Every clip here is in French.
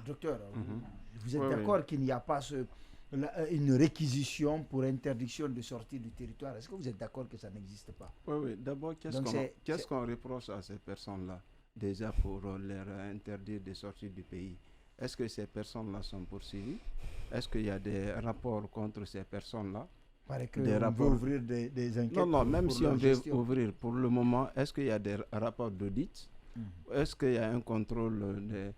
docteur, Mhm. vous êtes Oui, oui. d'accord qu'il n'y a pas une réquisition pour interdiction de sortie du territoire? Est-ce que vous êtes d'accord que ça n'existe pas? Oui, oui. D'abord, Donc qu'est-ce qu'on reproche à ces personnes-là, déjà pour leur interdire de sortir du pays? Est-ce que ces personnes-là sont poursuivies? Est-ce qu'il y a des rapports contre ces personnes-là? paraît Des qu'on veut rapports. ouvrir des Non, enquêtes non, même pour si on leur veut gestion. ouvrir pour le moment, est-ce qu'il y a des rapports d'audit? Mhm. Est-ce qu'il y a un contrôle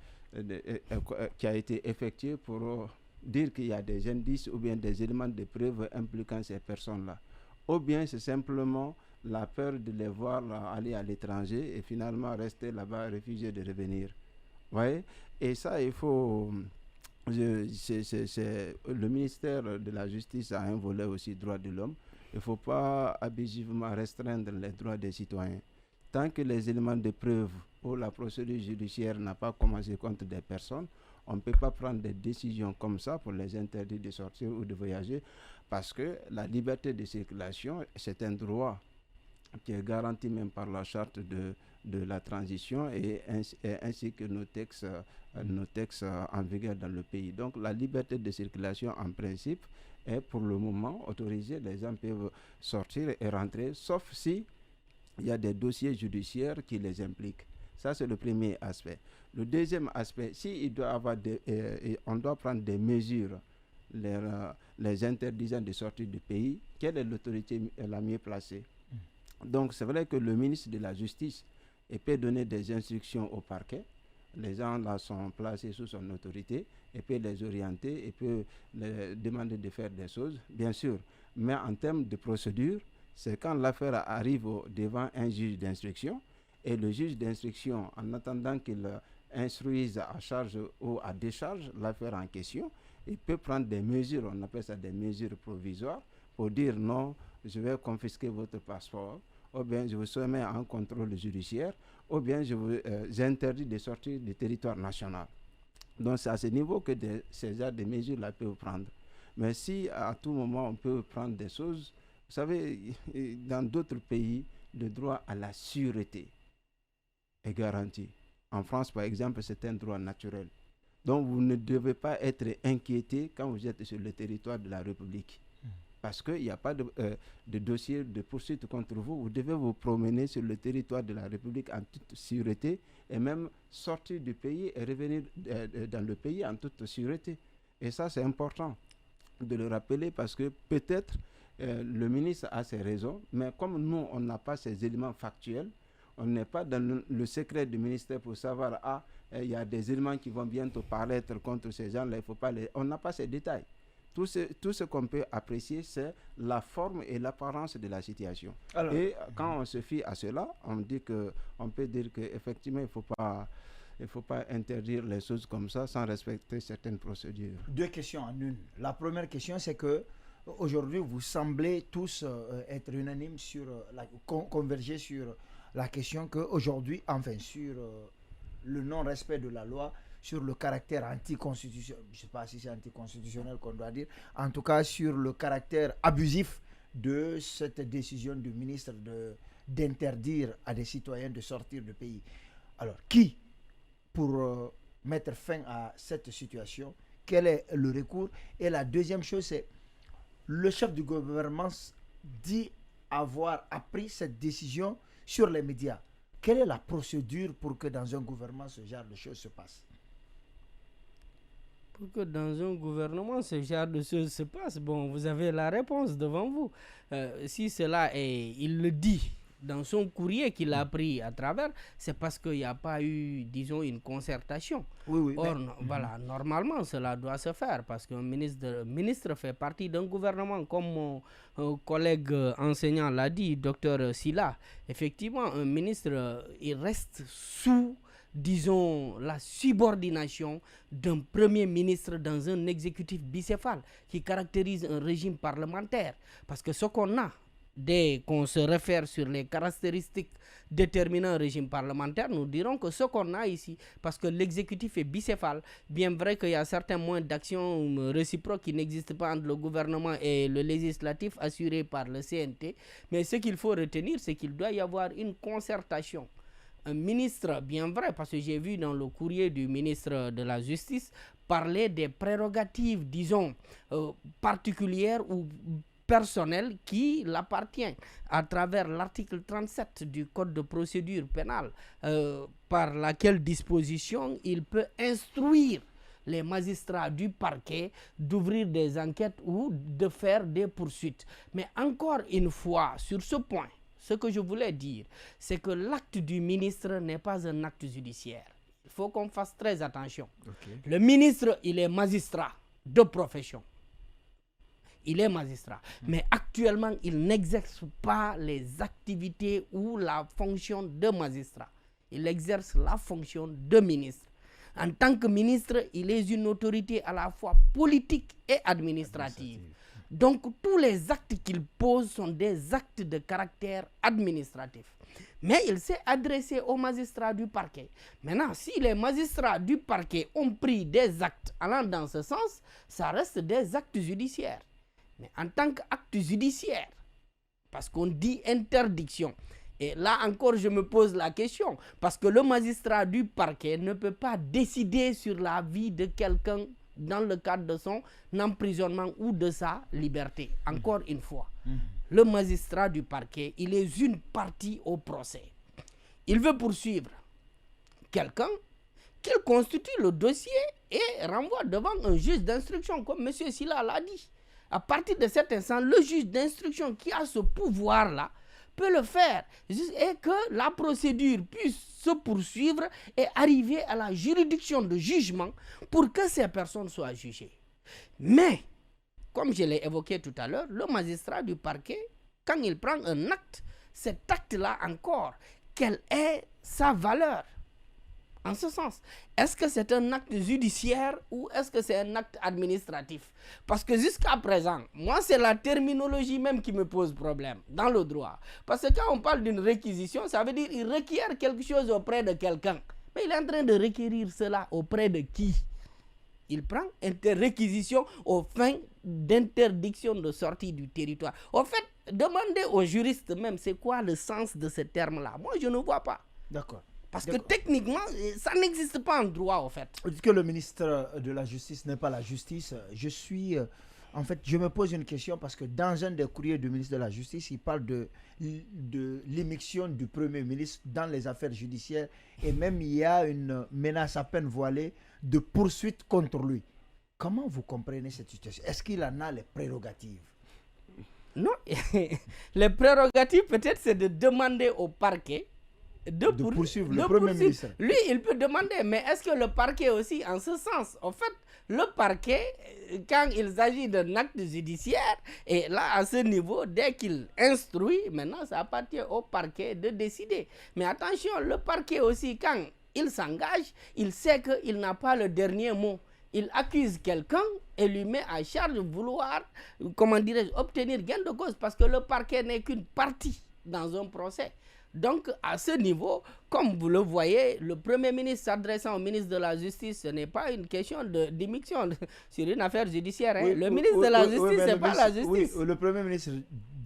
qui a été effectué pour dire qu'il y a des indices ou bien des éléments de preuve impliquant ces personnes-là? Ou bien c'est simplement la peur de les voir aller à l'étranger et finalement rester là-bas réfugiés de revenir. Vous voyez? Et ça, il faut... le ministère de la Justice a un volet aussi droits de l'homme. Il ne faut pas abusivement restreindre les droits des citoyens. Tant que les éléments de preuve ou la procédure judiciaire n'a pas commencé contre des personnes, on ne peut pas prendre des décisions comme ça pour les interdire de sortir ou de voyager, parce que la liberté de circulation, c'est un droit qui est garanti même par la charte de la transition ainsi que nos textes en vigueur dans le pays. Donc la liberté de circulation en principe est pour le moment autorisée. Les gens peuvent sortir et rentrer, sauf si il y a des dossiers judiciaires qui les impliquent. Ça, c'est le premier aspect. Le deuxième aspect, si il doit avoir on doit prendre des mesures les interdisant de sortir du pays, quelle est l'autorité la mieux placée? Donc, c'est vrai que le ministre de la Justice peut donner des instructions au parquet. Les gens là sont placés sous son autorité et peut les orienter et peut les demander de faire des choses, bien sûr. Mais en termes de procédure, c'est quand l'affaire arrive devant un juge d'instruction et le juge d'instruction, en attendant qu'il instruise à charge ou à décharge l'affaire en question, il peut prendre des mesures, on appelle ça des mesures provisoires, pour dire non, je vais confisquer votre passeport, ou bien je vous soumets à un contrôle judiciaire, ou bien je vous interdis de sortir du territoire national. Donc c'est à ce niveau que ces genres de mesures-là peuvent prendre. Mais si à tout moment on peut prendre des choses, vous savez, dans d'autres pays, le droit à la sûreté est garanti. En France, par exemple, c'est un droit naturel. Donc vous ne devez pas être inquiété quand vous êtes sur le territoire de la République. Parce qu'il n'y a pas de dossier de poursuite contre vous. Vous devez vous promener sur le territoire de la République en toute sûreté et même sortir du pays et revenir dans le pays en toute sûreté. Et ça, c'est important de le rappeler parce que peut-être le ministre a ses raisons, mais comme nous, on n'a pas ces éléments factuels, on n'est pas dans le secret du ministère pour savoir, il y a des éléments qui vont bientôt paraître contre ces gens-là, il faut pas on n'a pas ces détails. Tout ce qu'on peut apprécier, c'est la forme et l'apparence de la situation. Alors, et quand on se fie à cela, on peut dire qu'effectivement, il ne faut pas interdire les choses comme ça sans respecter certaines procédures. Deux questions en une. La première question, c'est que aujourd'hui, vous semblez tous être unanimes sur converger sur la question qu'aujourd'hui, enfin sur le non-respect de la loi, sur le caractère anticonstitutionnel, je ne sais pas si c'est anticonstitutionnel qu'on doit dire, en tout cas sur le caractère abusif de cette décision du ministre d'interdire à des citoyens de sortir du pays. Alors, qui, pour mettre fin à cette situation, quel est le recours? Et la deuxième chose, c'est le chef du gouvernement dit avoir appris cette décision sur les médias. Quelle est la procédure pour que dans un gouvernement ce genre de choses se passe? Pour que dans un gouvernement ce genre de choses se passe, bon, vous avez la réponse devant vous. Si cela est, il le dit dans son courrier qu'il a pris à travers, c'est parce qu'il n'y a pas eu, disons, une concertation. Oui, Or, voilà, normalement, cela doit se faire parce qu'un ministre fait partie d'un gouvernement, comme mon collègue enseignant l'a dit, docteur Silla. Effectivement, un ministre, il reste sous, disons, la subordination d'un premier ministre dans un exécutif bicéphale qui caractérise un régime parlementaire. Parce que ce qu'on a, dès qu'on se réfère sur les caractéristiques déterminant un régime parlementaire, nous dirons que ce qu'on a ici, parce que l'exécutif est bicéphale, bien vrai qu'il y a certains moyens d'action réciproques qui n'existent pas entre le gouvernement et le législatif assuré par le CNT, mais ce qu'il faut retenir, c'est qu'il doit y avoir une concertation un ministre, bien vrai, parce que j'ai vu dans le courrier du ministre de la Justice parler des prérogatives, disons, particulières ou personnelles qui l'appartient à travers l'article 37 du Code de procédure pénale, par laquelle disposition il peut instruire les magistrats du parquet d'ouvrir des enquêtes ou de faire des poursuites. Mais encore une fois, sur ce point, ce que je voulais dire, c'est que l'acte du ministre n'est pas un acte judiciaire. Il faut qu'on fasse très attention. Okay. Le ministre, il est magistrat de profession. Il est magistrat. Mais actuellement, il n'exerce pas les activités ou la fonction de magistrat. Il exerce la fonction de ministre. En tant que ministre, il est une autorité à la fois politique et administrative. Donc, tous les actes qu'il pose sont des actes de caractère administratif. Mais il s'est adressé aux magistrats du parquet. Maintenant, si les magistrats du parquet ont pris des actes allant dans ce sens, ça reste des actes judiciaires. Mais en tant qu'acte judiciaire, parce qu'on dit interdiction, et là encore je me pose la question, parce que le magistrat du parquet ne peut pas décider sur la vie de quelqu'un dans le cadre de son emprisonnement ou de sa liberté. Encore une fois, le magistrat du parquet, il est une partie au procès. Il veut poursuivre quelqu'un, qu'il constitue le dossier et renvoie devant un juge d'instruction, comme M. Silla l'a dit. À partir de cet instant, le juge d'instruction qui a ce pouvoir-là peut le faire et que la procédure puisse se poursuivre et arriver à la juridiction de jugement pour que ces personnes soient jugées. Mais, comme je l'ai évoqué tout à l'heure, le magistrat du parquet, quand il prend un acte, cet acte-là encore, quelle est sa valeur? En ce sens, est-ce que c'est un acte judiciaire ou est-ce que c'est un acte administratif? Parce que jusqu'à présent, moi, c'est la terminologie même qui me pose problème dans le droit. Parce que quand on parle d'une réquisition, ça veut dire qu'il requiert quelque chose auprès de quelqu'un. Mais il est en train de requérir cela auprès de qui? Il prend réquisition aux fins d'interdiction de sortie du territoire. En fait, demandez aux juristes même, c'est quoi le sens de ce terme-là? Moi, je ne vois pas. D'accord. Parce que techniquement, ça n'existe pas en droit, en fait. Vous dites que le ministre de la Justice n'est pas la justice. Je me pose une question parce que dans un des courriers du ministre de la Justice, il parle de l'émission du Premier ministre dans les affaires judiciaires et même il y a une menace à peine voilée de poursuite contre lui. Comment vous comprenez cette situation? Est-ce qu'il en a les prérogatives? Non, les prérogatives peut-être c'est de demander au parquet de poursuivre le Premier ministre. Lui, il peut demander, mais est-ce que le parquet aussi, en ce sens, en fait, le parquet, quand il s'agit d'un acte judiciaire, et là, à ce niveau, dès qu'il instruit, maintenant, ça appartient au parquet de décider. Mais attention, le parquet aussi, quand il s'engage, il sait qu'il n'a pas le dernier mot. Il accuse quelqu'un et lui met à charge de vouloir, obtenir gain de cause, parce que le parquet n'est qu'une partie dans un procès. Donc, à ce niveau, comme vous le voyez, le Premier ministre s'adressant au ministre de la Justice, ce n'est pas une question d'émission sur une affaire judiciaire. Hein. Oui, le ministre de la Justice, c'est pas la justice. Oui, le Premier ministre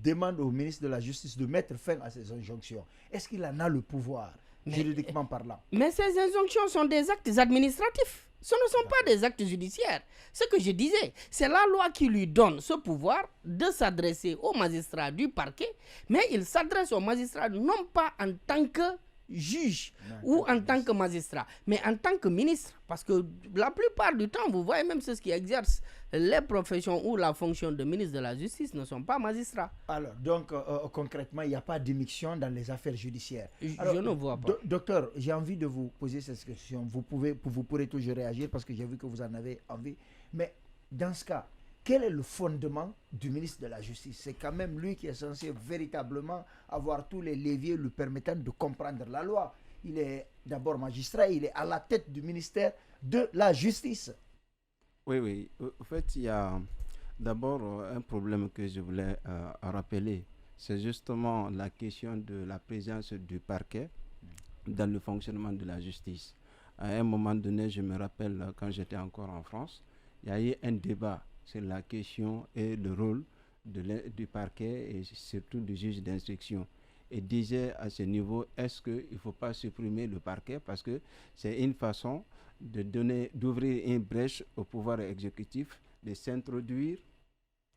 demande au ministre de la Justice de mettre fin à ces injonctions. Est-ce qu'il en a le pouvoir, juridiquement parlant? Mais ces injonctions sont des actes administratifs. Ce ne sont pas des actes judiciaires. Ce que je disais, c'est la loi qui lui donne ce pouvoir de s'adresser aux magistrats du parquet, mais il s'adresse aux magistrats non pas en tant que juge ou en tant que magistrat, mais en tant que ministre. Parce que la plupart du temps, vous voyez même ceux qui exercent les professions ou la fonction de ministre de la Justice ne sont pas magistrats. Alors, donc, concrètement, il n'y a pas d'émission dans les affaires judiciaires. Alors, je ne vois pas. Docteur, j'ai envie de vous poser cette question. Vous pourrez toujours réagir parce que j'ai vu que vous en avez envie. Mais dans ce cas, quel est le fondement du ministre de la Justice? C'est quand même lui qui est censé véritablement avoir tous les leviers lui permettant de comprendre la loi. Il est d'abord magistrat, il est à la tête du ministère de la Justice. Oui. En fait, il y a d'abord un problème que je voulais rappeler. C'est justement la question de la présence du parquet dans le fonctionnement de la justice. À un moment donné, je me rappelle quand j'étais encore en France, il y a eu un débat sur la question et le rôle du parquet et surtout du juge d'instruction. et disait à ce niveau, est-ce qu'il ne faut pas supprimer le parquet parce que c'est une façon d'ouvrir une brèche au pouvoir exécutif, de s'introduire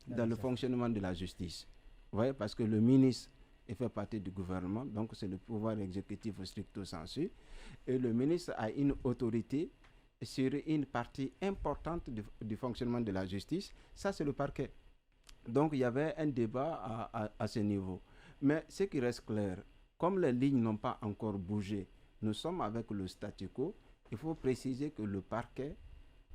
dans le fonctionnement de la justice. Vous voyez, parce que le ministre fait partie du gouvernement, donc c'est le pouvoir exécutif stricto sensu, et le ministre a une autorité sur une partie importante du fonctionnement de la justice, ça c'est le parquet. Donc il y avait un débat à ce niveau. Mais ce qui reste clair, comme les lignes n'ont pas encore bougé, nous sommes avec le statu quo, il faut préciser que le parquet,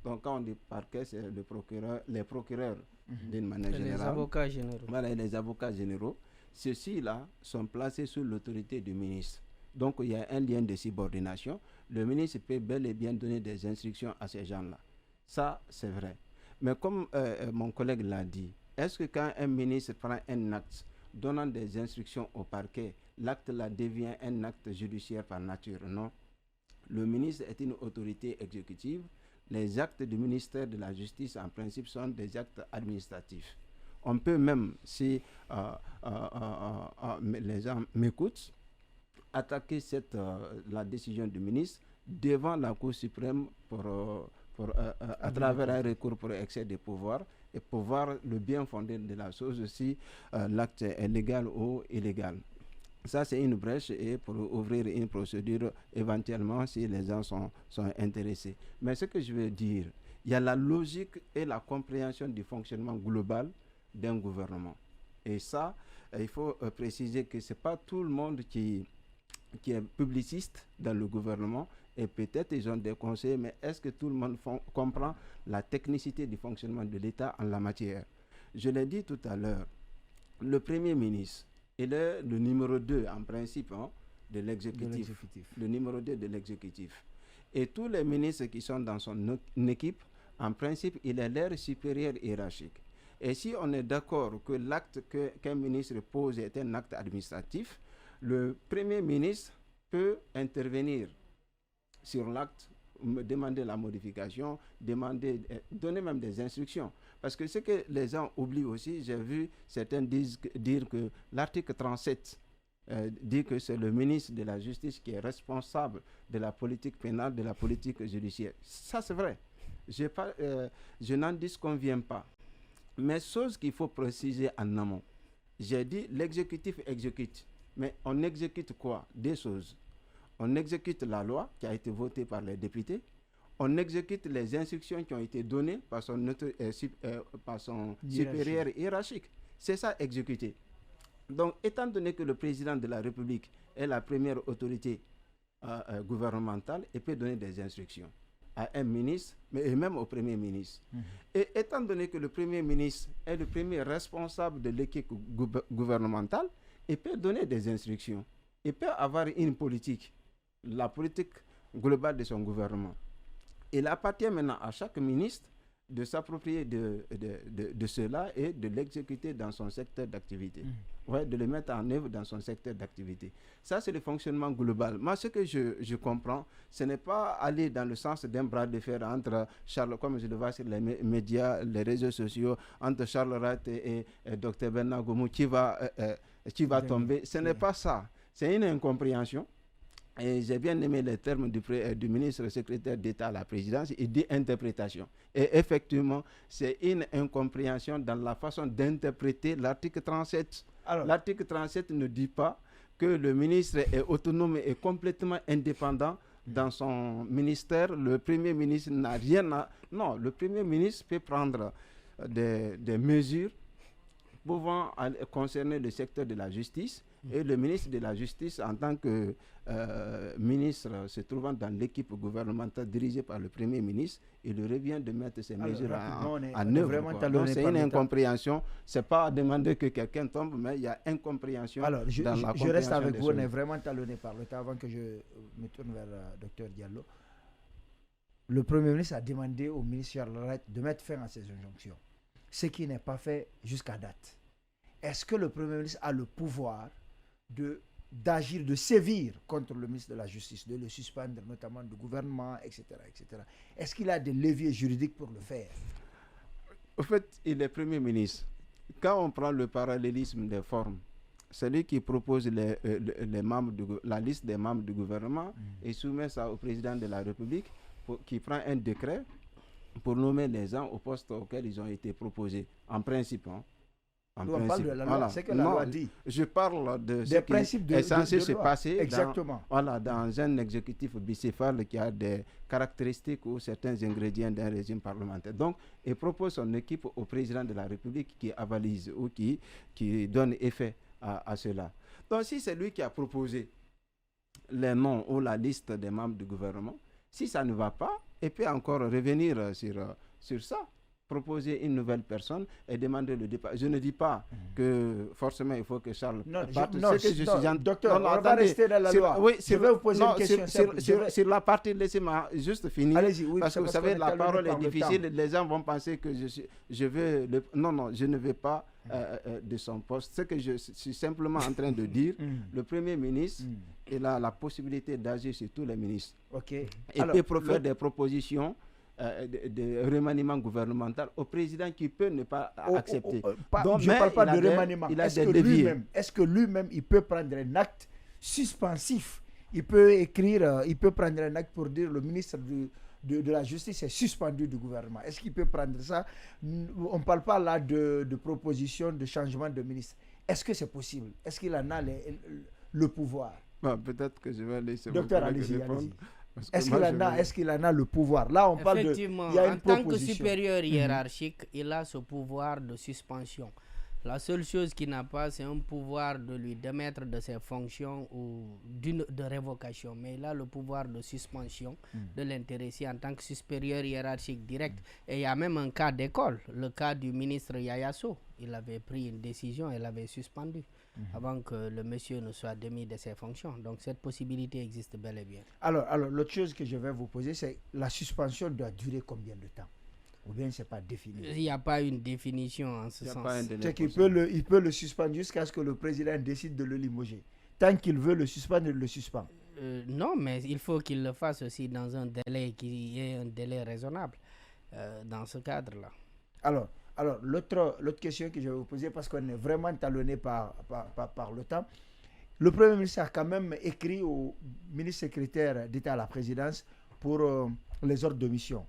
donc quand on dit parquet, c'est les procureurs d'une manière générale. Les avocats généraux. Voilà, les avocats généraux. Ceux-ci-là sont placés sous l'autorité du ministre. Donc il y a un lien de subordination. Le ministre peut bel et bien donner des instructions à ces gens-là. Ça, c'est vrai. Mais comme mon collègue l'a dit, est-ce que quand un ministre prend un acte donnant des instructions au parquet, l'acte là devient un acte judiciaire par nature? Non. Le ministre est une autorité exécutive. Les actes du ministère de la Justice, en principe, sont des actes administratifs. On peut même, si les gens m'écoutent, attaquer la décision du ministre devant la Cour suprême à travers un recours pour excès de pouvoir et pour voir le bien fondé de la chose si l'acte est légal ou illégal. Ça, c'est une brèche et pour ouvrir une procédure éventuellement si les gens sont intéressés. Mais ce que je veux dire, il y a la logique et la compréhension du fonctionnement global d'un gouvernement. Et ça, il faut préciser que ce n'est pas tout le monde qui est publiciste dans le gouvernement et peut-être ils ont des conseils, mais est-ce que tout le monde comprend la technicité du fonctionnement de l'État en la matière? Je l'ai dit tout à l'heure, le Premier ministre, il est le numéro 2 en principe de l'exécutif. Le numéro 2 de l'exécutif. Et tous les ministres qui sont dans son équipe, en principe, il est leur supérieur hiérarchique. Et si on est d'accord que l'acte qu'un ministre pose est un acte administratif, le Premier ministre peut intervenir sur l'acte, demander la modification, donner même des instructions. Parce que ce que les gens oublient aussi, j'ai vu certains dire que l'article 37 dit que c'est le ministre de la Justice qui est responsable de la politique pénale, de la politique judiciaire. Ça, c'est vrai. Je n'en disconviens pas. Mais chose qu'il faut préciser en amont. J'ai dit l'exécutif exécute. Mais on exécute quoi? Des choses. On exécute la loi qui a été votée par les députés. On exécute les instructions qui ont été données par son supérieur hiérarchique. C'est ça, exécuter. Donc, étant donné que le président de la République est la première autorité gouvernementale, il peut donner des instructions à un ministre, mais même au Premier ministre. Et étant donné que le Premier ministre est le premier responsable de l'équipe gouvernementale, il peut donner des instructions. Il peut avoir une politique, la politique globale de son gouvernement. Il appartient maintenant à chaque ministre de s'approprier de cela et de l'exécuter dans son secteur d'activité. Ouais, de le mettre en œuvre dans son secteur d'activité. Ça, c'est le fonctionnement global. Moi, ce que je comprends, ce n'est pas aller dans le sens d'un bras de fer entre Charles, comme je le vois sur les médias, les réseaux sociaux, entre Charles Rat et Dr Bernard Goumou qui va tomber. Ce n'est pas ça. C'est une incompréhension. Et j'ai bien aimé les termes du ministre secrétaire d'État à la présidence, il dit interprétation. Et effectivement, c'est une incompréhension dans la façon d'interpréter l'article 37. L'article 37 ne dit pas que le ministre est autonome et complètement indépendant dans son ministère. Le Premier ministre n'a rien à... Non, le Premier ministre peut prendre des mesures pouvant concerner le secteur de la justice. Et le ministre de la Justice, en tant que ministre se trouvant dans l'équipe gouvernementale dirigée par le Premier ministre, il revient de mettre ces mesures en œuvre. Donc c'est une incompréhension. Ce n'est pas à demander que quelqu'un tombe, mais il y a incompréhension. Alors, je reste avec vous, on est vraiment talonné par le temps. Avant que je me tourne vers Dr Diallo, le Premier ministre a demandé au ministre Charles de mettre fin à ces injonctions, ce qui n'est pas fait jusqu'à date. Est-ce que le Premier ministre a le pouvoir d'agir, de sévir contre le ministre de la Justice, de le suspendre, notamment du gouvernement, etc., etc. Est-ce qu'il a des leviers juridiques pour le faire? Au fait, il est Premier ministre. Quand on prend le parallélisme des formes, celui qui propose les membres la liste des membres du gouvernement et soumet ça au président de la République qui prend un décret pour nommer les gens aux postes auxquels ils ont été proposés, en principe. En principe. On parle de la loi, c'est que la loi dit. Je parle de des principes qui est censé se passer dans un exécutif bicéphale qui a des caractéristiques ou certains ingrédients d'un régime parlementaire. Donc, il propose son équipe au président de la République qui avalise ou qui donne effet à cela. Donc, si c'est lui qui a proposé les noms ou la liste des membres du gouvernement, si ça ne va pas, il peut encore revenir sur ça, proposer une nouvelle personne et demander le départ. Je ne dis pas que forcément il faut que Charles parte. Docteur, on va rester dans la loi. Oui, je vais vous poser une question sur la partie, laissez-moi juste finir. Allez-y, oui, parce que vous savez, la parole est difficile. Les gens vont penser que je veux... Non, je ne veux pas de son poste. Ce que je suis simplement en train de dire, le Premier ministre, il a la possibilité d'agir sur tous les ministres. Il peut faire des propositions de remaniement gouvernemental au président qui peut ne pas accepter. Donc, je ne parle pas de remaniement. Est-ce que lui-même, il peut prendre un acte suspensif? Il peut écrire, il peut prendre un acte pour dire le ministre de la Justice est suspendu du gouvernement. Est-ce qu'il peut prendre ça? On ne parle pas là de proposition de changement de ministre. Est-ce que c'est possible? Est-ce qu'il en a le pouvoir? Peut-être que je vais laisser Docteur, allez-y. Est-ce qu'il en a le pouvoir? Là, on parle de... Effectivement, en tant que supérieur hiérarchique, il a ce pouvoir de suspension. La seule chose qu'il n'a pas, c'est un pouvoir de lui démettre de ses fonctions ou de révocation. Mais il a le pouvoir de suspension de l'intéressé en tant que supérieur hiérarchique direct. Et il y a même un cas d'école, le cas du ministre Yaya Sow. Il avait pris une décision et l'avait suspendu avant que le monsieur ne soit démis de ses fonctions. Donc cette possibilité existe bel et bien. Alors l'autre chose que je vais vous poser, c'est la suspension doit durer combien de temps? Ou bien c'est pas défini? Il n'y a pas une définition en ce sens. C'est qu'il peut le suspendre jusqu'à ce que le président décide de le limoger. Tant qu'il veut le suspendre, il le suspend. Non, mais il faut qu'il le fasse aussi dans un délai qui est un délai raisonnable dans ce cadre-là. Alors l'autre question que je vais vous poser, parce qu'on est vraiment talonné par le temps, le Premier ministre a quand même écrit au ministre secrétaire d'État à la présidence pour les ordres de mission.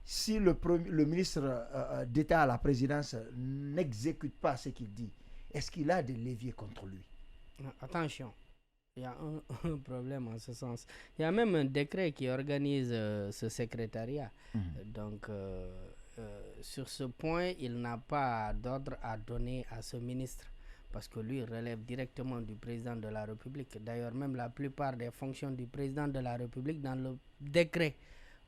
Si le ministre d'État à la présidence n'exécute pas ce qu'il dit, est-ce qu'il a des leviers contre lui? Attention, il y a un problème en ce sens. Il y a même un décret qui organise ce secrétariat. Donc, sur ce point, il n'a pas d'ordre à donner à ce ministre parce que lui relève directement du président de la République. D'ailleurs, même la plupart des fonctions du président de la République dans le décret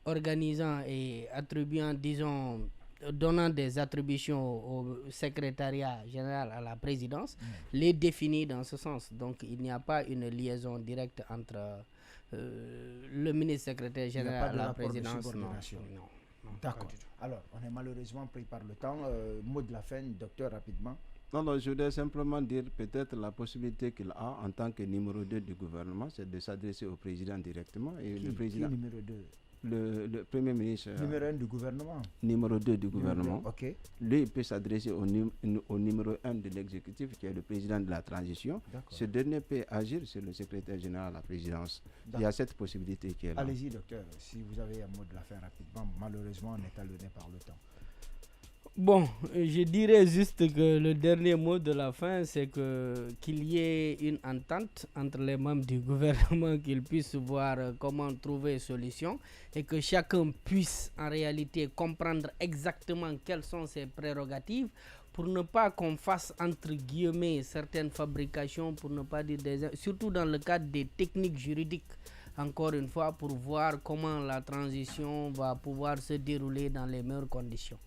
organisant et attribuant, disons, donnant des attributions au secrétariat général à la présidence, les définit dans ce sens. Donc, il n'y a pas une liaison directe entre le ministre secrétaire général à la présidence. Non. D'accord. Alors, on est malheureusement pris par le temps. Mot de la fin, docteur, rapidement. Non, je voudrais simplement dire peut-être la possibilité qu'il a en tant que numéro 2 du gouvernement, c'est de s'adresser au président directement. Et le président, qui est numéro 2? Le Premier ministre. Numéro 1 du gouvernement. Numéro 2 du gouvernement. Okay. Lui, il peut s'adresser au numéro 1 de l'exécutif, qui est le président de la transition. Ce dernier peut agir sur le secrétaire général à la présidence. Il y a cette possibilité qui est là. Allez-y, docteur, si vous avez un mot de la fin rapidement. Malheureusement, on est talonné par le temps. Bon, je dirais juste que le dernier mot de la fin, c'est qu'il y ait une entente entre les membres du gouvernement, qu'ils puissent voir comment trouver solution et que chacun puisse en réalité comprendre exactement quelles sont ses prérogatives pour ne pas qu'on fasse entre guillemets certaines fabrications, pour ne pas dire surtout dans le cadre des techniques juridiques, encore une fois, pour voir comment la transition va pouvoir se dérouler dans les meilleures conditions.